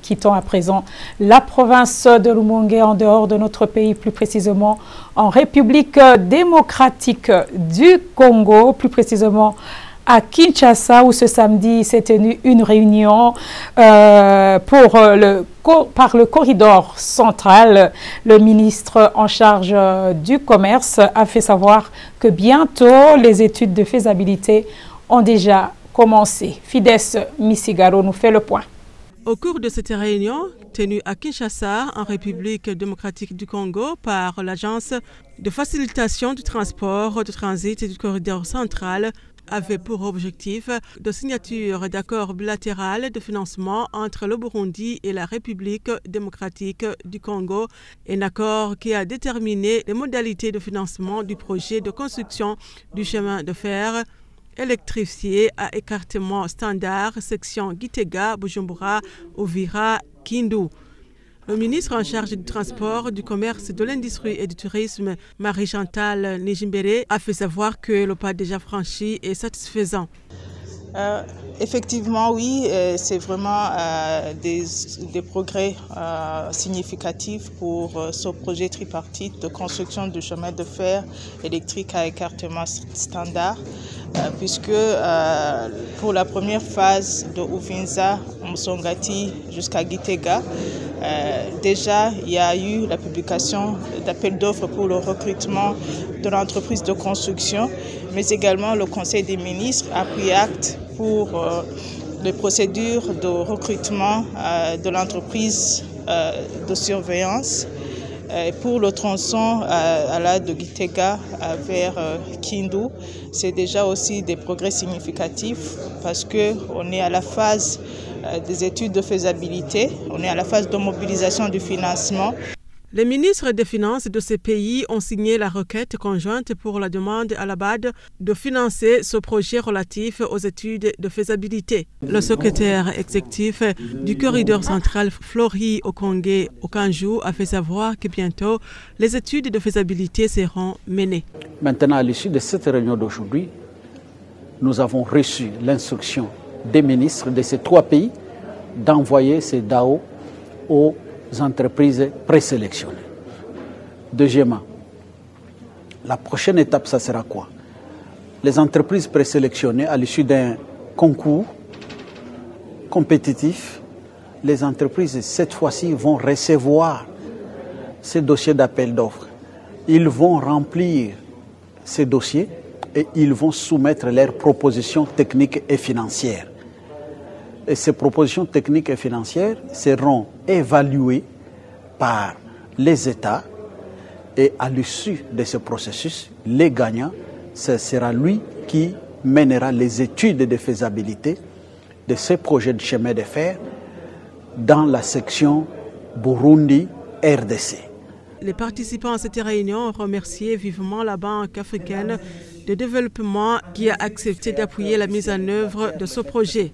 Quittons à présent la province de Rumongue en dehors de notre pays, plus précisément en République démocratique du Congo, plus précisément à Kinshasa, où ce samedi s'est tenue une réunion par le corridor central. Le ministre en charge du commerce a fait savoir que bientôt les études de faisabilité ont déjà commencé. Fides Misigaro nous fait le point. Au cours de cette réunion, tenue à Kinshasa, en République démocratique du Congo, par l'Agence de facilitation du transport, de transit et du corridor central, avait pour objectif de signature d'accords bilatéraux de financement entre le Burundi et la République démocratique du Congo, un accord qui a déterminé les modalités de financement du projet de construction du chemin de fer électrifié à écartement standard, section Gitega, Bujumbura, Uvira, Kindu. Le ministre en charge du transport, du commerce, de l'industrie et du tourisme, Marie-Chantal Nijimbere, a fait savoir que le pas déjà franchi est satisfaisant. Effectivement, oui, c'est vraiment des progrès significatifs pour ce projet tripartite de construction du chemin de fer électrique à écartement standard, puisque pour la première phase de Uvinza, Musongati jusqu'à Gitega, déjà il y a eu la publication d'appels d'offres pour le recrutement de l'entreprise de construction, mais également le Conseil des ministres a pris acte pour les procédures de recrutement de l'entreprise de surveillance pour le tronçon de Gitega vers Kindu. C'est déjà aussi des progrès significatifs parce qu'on est à la phase des études de faisabilité, on est à la phase de mobilisation du financement. Les ministres des Finances de ces pays ont signé la requête conjointe pour la demande à la BAD de financer ce projet relatif aux études de faisabilité. Le secrétaire exécutif du corridor central Flori Okongé Okanjou a fait savoir que bientôt les études de faisabilité seront menées. Maintenant, à l'issue de cette réunion d'aujourd'hui, nous avons reçu l'instruction des ministres de ces trois pays d'envoyer ces DAO aux entreprises présélectionnées. Deuxièmement, la prochaine étape, ça sera quoi? Les entreprises présélectionnées, à l'issue d'un concours compétitif, les entreprises, cette fois-ci, vont recevoir ces dossiers d'appel d'offres. Ils vont remplir ces dossiers et ils vont soumettre leurs propositions techniques et financières. Et ces propositions techniques et financières seront évaluées par les États et à l'issue de ce processus, les gagnants, ce sera lui qui mènera les études de faisabilité de ces projets de chemin de fer dans la section Burundi-RDC. Les participants à cette réunion ont remercié vivement la Banque africaine de développement qui a accepté d'appuyer la mise en œuvre de ce projet.